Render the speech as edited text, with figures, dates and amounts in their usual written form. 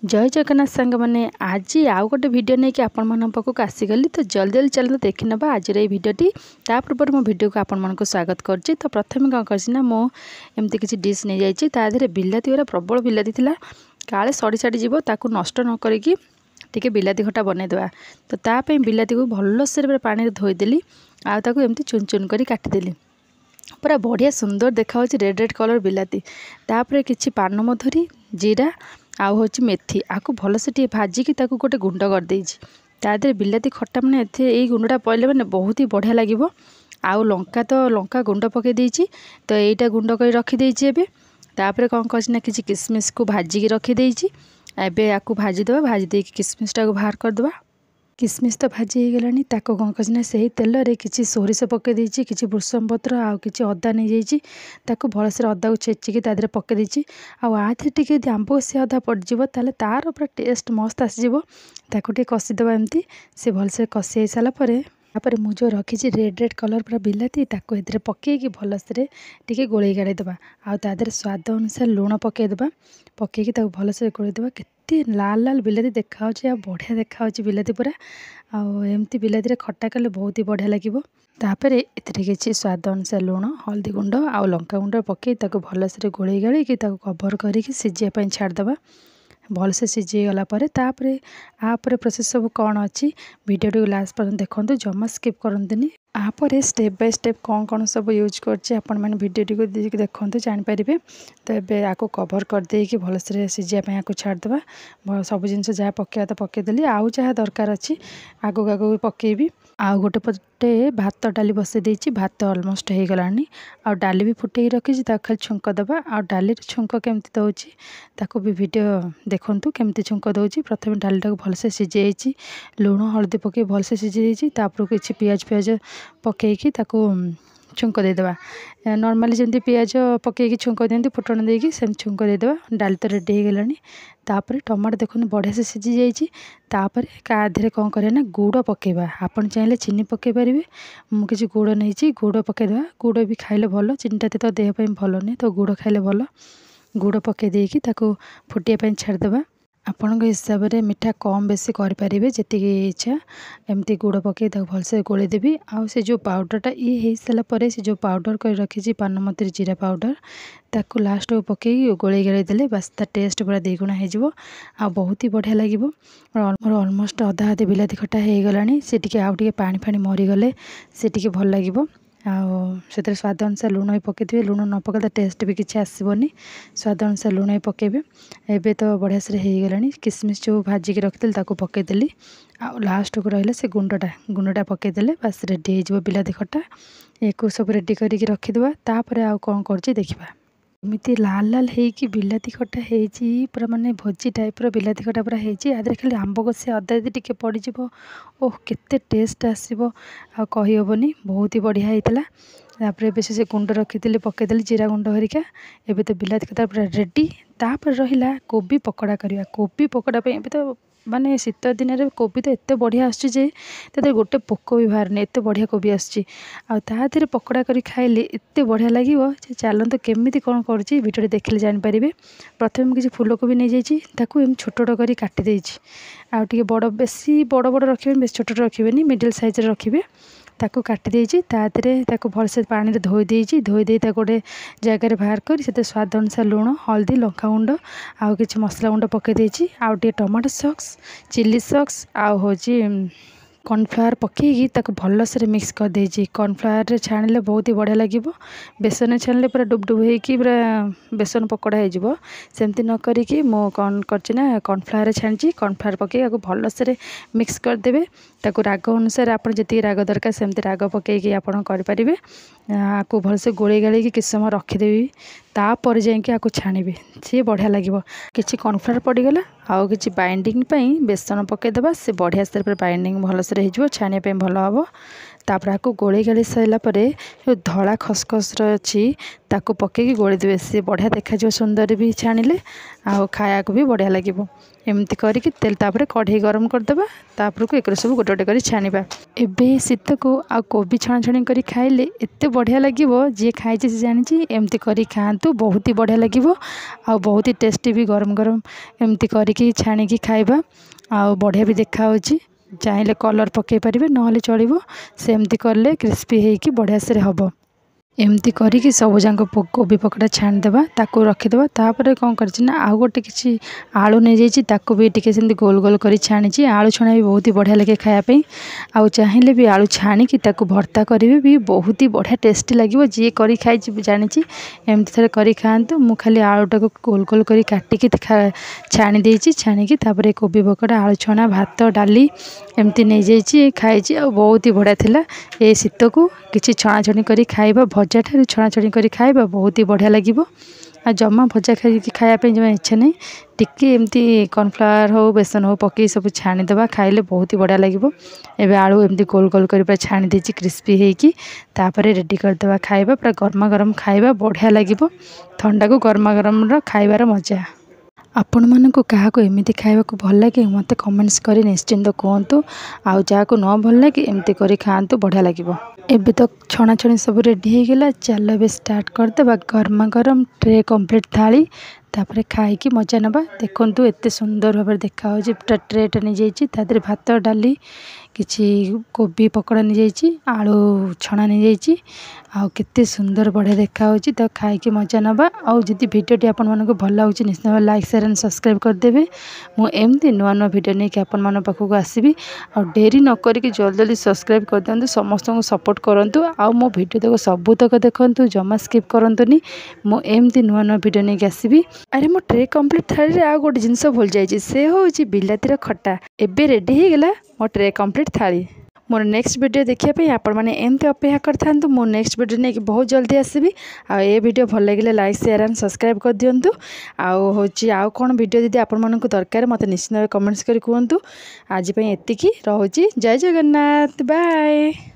जय जगन्नाथ सांग मैंने आज आउ गोटे भिडियो नहीं कि आपण मन पाखक आसीगली तो जल्दी जल्दी चलते देखी ना आज ये भिडियोटी ता पूर्व मो भिडियो को आपण मन को स्वागत करछि। तो प्रथम कौन करना मो एमती किसी डिश नहीं जाइए तादेह बिलाती गुरा प्रबल बिलाती थिला काले सड़ी साड़ी जीव ताकू नष्ट न करिकी टिके बिलाती खटा बनईदेवा। तो ताप बिलाती को भलसे पानी धोईदेली आउ एमती चुन चुन कर काटिदेली पूरा बढ़िया सुंदर देखा रेड रेड कलर बिलाती तापर किछि पान मधुरी जीरा आउ हूँ मेथी आपको भलसे टे भाजिकी गोटे गुंड कर देदेह बिलाती खट्टा मैंने ये गुंडा पड़े मैंने बहुत ही बढ़िया लगे। आउ लंका तो लंका गुंड पकई देती तो यहीटा गुंड कर रखीदे तापर कौन कर किसी किसमिश को भाजिकी रखीदे एबे आपको भाजीदे भाजी किसमिशटा को बाहर करदे। किसमिश तो भाजी हो गलानी ताको कौन करना से तेल रे किसी सोरिष पकई देती किसी भृषंग पत्र आउ कि अदा नहीं जाइए भलसे अदा को छेचिकी तादेह पकई देती आधे टी आंब से अदा पड़ज ताले तार पूरा टेस्ट मस्त आसीज ताको कषिदे एमती से भलसे कषि सारापर तापर मुझे रखी रेड रेड कलर पूरा बिलाती ताको एथिरे पकईकी भलसे टिके गोलई गाड़ीदेवा आदर स्वाद अनुसार लुण पकईदेवा पकईकी भलसे गोलईदेवा केते लाल लाल बिलाती देखा बढ़िया देखा बिलाती पूरा आमती बिलाती खट्टा कले बहुत ही बढ़िया लगे। तापर एथिरे किछि स्वाद अनुसार लुण हल्दी गुंड आउ लंका गुंड पकई भलसे गोलई गाड़ी कवर करके सिझापी छाड़देवा भलसे सिझीगला तापर प्रोसेस सब कौन अच्छी भिडियो लास्ट पर्यंत देखो जमा स्किप करंतुनी आपर स्टेप बाय स्टेप कौन कौन सब यूज करछि आपण मैंने भिडियो को देखो जानीपारे। तो ये आपको कवर करदे कि भलसे सिझापी आपको छाड़देवा सब जिन जहाँ पकड़ा तो पकईदेली आउ जहाँ दरकार अच्छी आगू आगू पकईबी आउ गोटे पटे भात डाली बसई देती भात अलमोस्ट हो गलानी आ डाली भी फुटे रखी खाली छुंक दबा आ डाली छुंक केमती दौची ताको भी वीडियो देखंतु केमती छुंक दौची। प्रथम डालीटा को भलसे सिझाई लुण हल्दी पकई भलसे सिझाई तापर किसी पियाज फियाज पकईकी छुंक देदेवा नॉर्मली जमी पियाज पकईकी छुंक दिखती फुटण देकी सेम छुंक देदेवा डाली तो रेडी हो गलानी। तापर टमाटो देखो बढ़िया से सिझी जाइए तापर काधे कौन करना गुड़ पकेबा आपन चाहिए चीनी पकई पारे मुझे गुड़ नहीं गुड़ पकईदेवा गुड़ भी खाइले भल चीनीटा तो देहपाई भल नहीं तो गुड़ खाइले भल गुड़ पकई देकी फुटियापाई छाड़देवा आपण हिसाब से मीठा कम बेसी करें जी इच्छा एमती गुड़ पकई भलसे गोली देवी आउ से जो पाउडरटा ये हो सारापर से जो पाउडर कर रखी पानमधुरी जीरा पाउडर ताकू लास्ट को पकई गोलई गाड़ी देले बस ता टेस्ट पूरा द्विगुणा हो बहुत ही बढ़िया लगे। मोर ऑलमोस्ट अधा अधे बिलाती खट्टा हो गलानी से आउ टे पानी फाणी मरीगले से टे भल लगे से स्वाद अनुसार लुण भी पकईदे लुण न पकड़े टेस्ट भी किसी आसबनी स्वाद अनुसार लुण भी पकईबे। एबे तो बढ़िया से हो गलानी किसमिश जो भाजिकी रखी पकईदेली आ लास्ट को रहा से गुंडा पकईदेले बस रेडी हो बिलाती खट्टा एक सब रेडी करके रखीदे तापर आउ कौन कर देखा एमती लाल लाल होगी बिलाती खट्टा होती पूरा माने भोजी टाइप बिलाती खट्टा पूरा होती आदि खाली आंब कषि अदा यदि टे पड़ज ओह केते टेस्ट आसो आ कहीहबनी बहुत ही बढ़िया होता। तापर ए से गुंड रखी पकईदेली जीरा गुंड हरिका एबे तो बिलाती खट्टा पूरा रेडी। तापर रहा कोबी पकड़ा करवा कोबी पकड़ा एबे तो माने शीत दिन में कोबी तो एत बढ़िया आसुचे गोटे पोक भी बाहर एत बढ़िया कोबी आसर पकड़ा कर खाइले एत बढ़िया लगे चलते केमी कौन कर भिडियो देखिले जानीपारे। प्रथम किसी फूलकोबी नहीं जाइए एम छोट छोट कर काटिदे आउ बड़ बेसी बड़ बड़ रखिए बेस छोट छोट रखिए मिडिल साइज रखिए ताकू काटिदे तादेह भलसे पानी धोई धोई गोटे जगार बाहर कर स्वाद अनुसार लुण हल्दी लंका गुंड आउ कि मसला गुंड पकई आउ टे टमाटो सॉस चिली सॉस आउ हूँ कॉर्नफ्लावर पकईकी भलसे मिक्स कर देती कॉर्नफ्लावर छाणिले बहुत ही बढ़िया लगे बेसन छाणिले पूरा डुबडुब होगी पूरा बेसन पकड़ा हो सेमती न करिकी मो कौन करना कॉर्नफ्लावर छाणी कॉर्नफ्लावर पकई भलसे मिक्स करदे राग अनुसार आप जी राग दरकार सेमती राग पकईकी आप करें आपको भलसे गोलई गाड़ी किस समय रखीदेवी तापर जाइए आपको छाणीबे सी बढ़िया लगे किसी कॉर्नफ्लावर पड़गला आउ कि बाइंडिंग बेसन पकईदेवा से बढ़िया से बाइंडिंग भलसे ଖସଖସରେ ହେଇଯିବ, ଛାଣିବା ପାଇଁ ଭଲ ହେବ। ତାପରେ ଆକୁ ଗୋଳେଇ ଗାଳି ସାରିଲା ପରେ ଯେଉଁ ଧଳା ଖସଖସର ଅଛି ତାକୁ ପକେଇକି ଗୋଳେଇଦେବେ। ସେ ବଢ଼ିଆ ଦେଖାଯିବ ସୁନ୍ଦର ବି ଛାଣିଲେ, ଆଉ ଖାଇବାକୁ ବି ବଢ଼ିଆ ଲାଗିବ। ଏମିତି କରିକି ତେଲ ତାପରେ କଢ଼େଇ ଗରମ କରିଦେବା, ତାପରକୁ ଏକରେ ସବୁ ଗୋଟେ ଗୋଟେ କରି ଛାଣିବା। ଏବେ ଶୀତକୁ ଆଉ କୋବି ଛଣାଛଣି କରି ଖାଇଲେ ଏତେ ବଢ଼ିଆ ଲାଗିବ, ଯିଏ ଖାଇଛି ସେ ଜାଣିଛି। ଏମିତି କରି ଖାଆନ୍ତୁ, ବହୁତ ହି ବଢ଼ିଆ ଲାଗିବ ଆଉ ବହୁତ ହି ଟେଷ୍ଟି ବି। ଗରମ ଗରମ ଏମିତି କରିକି ଛାଣିକି ଖାଇବା, ଆଉ ବଢ଼ିଆ ବି ଦେଖାହେଉଛି। ଚାହିଁଲେ କଲର୍ ପକାଇ ପାରିବେ, ନହେଲେ ଚଳିବ। ସେମିତି କଲେ କ୍ରିସ୍ପି ହେଇକି ବଢ଼ିଆ ସେ ହେବ। ଏମିତି କରିକି ସବୁଯାକ କୋବି ପକୋଡ଼ା ଛାଣିଦେବା, ତାକୁ ରଖିଦେବା। ତାପରେ କ'ଣ କରିଛି ନା ଆଉ ଗୋଟେ କିଛି ଆଳୁ ନେଇଯାଇଛି, ତାକୁ ବି ଟିକେ ସେମିତି ଗୋଲ ଗୋଲ କରି ଛାଣିଛି। ଆଳୁ ଛଣା ବି ବହୁତ ହି ବଢ଼ିଆ ଲାଗେ ଖାଇବା ପାଇଁ। ଆଉ ଚାହିଁଲେ ବି ଆଳୁ ଛାଣିକି ତାକୁ ଭର୍ତ୍ତା କରିବେ ବି, ବହୁତ ହି ବଢ଼ିଆ ଟେଷ୍ଟି ଲାଗିବ। ଯିଏ କରି ଖାଇଛି ଜାଣିଛି। ଏମିତି ଥରେ କରି ଖାଆନ୍ତୁ। ମୁଁ ଖାଲି ଆଳୁଟାକୁ ଗୋଲ ଗୋଲ କରି କାଟିକି ଛାଣି ଦେଇଛି। ଛାଣିକି ତାପରେ କୋବି ପକୋଡ଼ା, ଆଳୁ ଛଣା, ଭାତ, ଡାଲି ଏମିତି ନେଇଯାଇଛି, ଖାଇଛି ଆଉ ବହୁତ ହି ବଢ଼ିଆ ଥିଲା। ଏ ଶୀତକୁ କିଛି ଛଣାଛଣି କରି ଖାଇବା, ଭଜା ଠାରୁ ଛଣାଛଣି କରି ଖାଇବା ବହୁତ ହି ବଢ଼ିଆ ଲାଗିବ। ଆଉ ଜମା ଭଜା ଖାଇକି ଖାଇବା ପାଇଁ ଜମା ଇଚ୍ଛା ନାହିଁ। ଟିକେ ଏମିତି କର୍ଣ୍ଣଫ୍ଲାୱାର ହଉ ବେସନ ହଉ ପକାଇ ସବୁ ଛାଣିଦେବା, ଖାଇଲେ ବହୁତ ହି ବଢ଼ିଆ ଲାଗିବ। ଏବେ ଆଳୁ ଏମିତି ଗୋଲ ଗୋଲ କରି ପୁରା ଛାଣି ଦେଇଛି କ୍ରିସ୍ପି ହେଇକି। ତାପରେ ରେଡ଼ି କରିଦେବା ଖାଇବା, ପୁରା ଗରମା ଗରମ ଖାଇବା, ବଢ଼ିଆ ଲାଗିବ। ଥଣ୍ଡାକୁ ଗରମା ଗରମର ଖାଇବାର ମଜା। ଆପଣମାନଙ୍କୁ କାହାକୁ ଏମିତି ଖାଇବାକୁ ଭଲ ଲାଗେ ମୋତେ କମେଣ୍ଟସ୍ କରି ନିଶ୍ଚିନ୍ତ କୁହନ୍ତୁ। ଆଉ ଯାହାକୁ ନ ଭଲ ଲାଗେ ଏମିତି କରି ଖାଆନ୍ତୁ, ବଢ଼ିଆ ଲାଗିବ। ଏବେ ତ ଛଣାଛଣି ସବୁ ରେଡ଼ି ହେଇଗଲା, ଚାଲ ଏବେ ଷ୍ଟାର୍ଟ କରିଦେବା। ଗରମା ଗରମ ଟ୍ରେ କମ୍ପ୍ଲିଟ୍ ଥାଳି, ତାପରେ ଖାଇକି ମଜା ନେବା। ଦେଖନ୍ତୁ ଏତେ ସୁନ୍ଦର ଭାବରେ ଦେଖାହେଉଛି। ପୁରା ଟ୍ରେଟା ନେଇଯାଇଛି, ତା ଦେହରେ ଭାତ, ଡାଲି, କିଛି କୋବି ପକୋଡ଼ା ନେଇଯାଇଛି, ଆଳୁ ଛଣା ନେଇଯାଇଛି। ଆଉ କେତେ ସୁନ୍ଦର ବଢ଼ିଆ ଦେଖାହେଉଛି। ତ ଖାଇକି ମଜା ନେବା। ଆଉ ଯଦି ଭିଡ଼ିଓଟି ଆପଣମାନଙ୍କୁ ଭଲ ଲାଗୁଛି ନିଶ୍ଚିତ ଭାବରେ ଲାଇକ୍, ସେୟାର ଆଣ୍ଡ ସବସ୍କ୍ରାଇବ୍ କରିଦେବେ। ମୁଁ ଏମିତି ନୂଆ ନୂଆ ଭିଡ଼ିଓ ନେଇକି ଆପଣମାନଙ୍କ ପାଖକୁ ଆସିବି। ଆଉ ଡେରି ନ କରିକି ଜଲ୍ଦି ଜଲ୍ଦି ସବସ୍କ୍ରାଇବ୍ କରିଦିଅନ୍ତୁ। ସମସ୍ତଙ୍କୁ ସପୋର୍ଟ କରନ୍ତୁ, ଆଉ ମୋ ଭିଡ଼ିଓ ତକ ସବୁତକ ଦେଖନ୍ତୁ, ଜମା ସ୍କିପ୍ କରନ୍ତୁନି। ମୁଁ ଏମିତି ନୂଆ ନୂଆ ଭିଡ଼ିଓ ନେଇକି ଆସିବି। ଆରେ ମୋ ଟ୍ରେ କମ୍ପ୍ଲିଟ୍ ଥାଳିରେ ଆଉ ଗୋଟେ ଜିନିଷ ଭୁଲି ଯାଇଛି, ସେ ହେଉଛି ବିଲାତିର ଖଟା। ଏବେ ରେଡ଼ି ହେଇଗଲା ମୋ ଟ୍ରେ କମ୍ପ୍ଲିଟ୍ ଥାଳି। ମୋର ନେକ୍ସଟ ଭିଡ଼ିଓ ଦେଖିବା ପାଇଁ ଆପଣମାନେ ଏମିତି ଅପେକ୍ଷା କରିଥାନ୍ତୁ। ମୁଁ ନେକ୍ସଟ ଭିଡ଼ିଓ ନେଇକି ବହୁତ ଜଲ୍ଦି ଆସିବି। ଆଉ ଏ ଭିଡ଼ିଓ ଭଲ ଲାଗିଲେ ଲାଇକ୍, ସେୟାର ଆଣ୍ଡ ସବସ୍କ୍ରାଇବ୍ କରିଦିଅନ୍ତୁ। ଆଉ ଆଉ କ'ଣ ଭିଡ଼ିଓ ଯଦି ଆପଣମାନଙ୍କୁ ଦରକାର ମୋତେ ନିଶ୍ଚିତ ଭାବେ କମେଣ୍ଟସ୍ କରି କୁହନ୍ତୁ। ଆଜି ପାଇଁ ଏତିକି, ରହୁଛି। ଜୟ ଜଗନ୍ନାଥ, ବାଏ।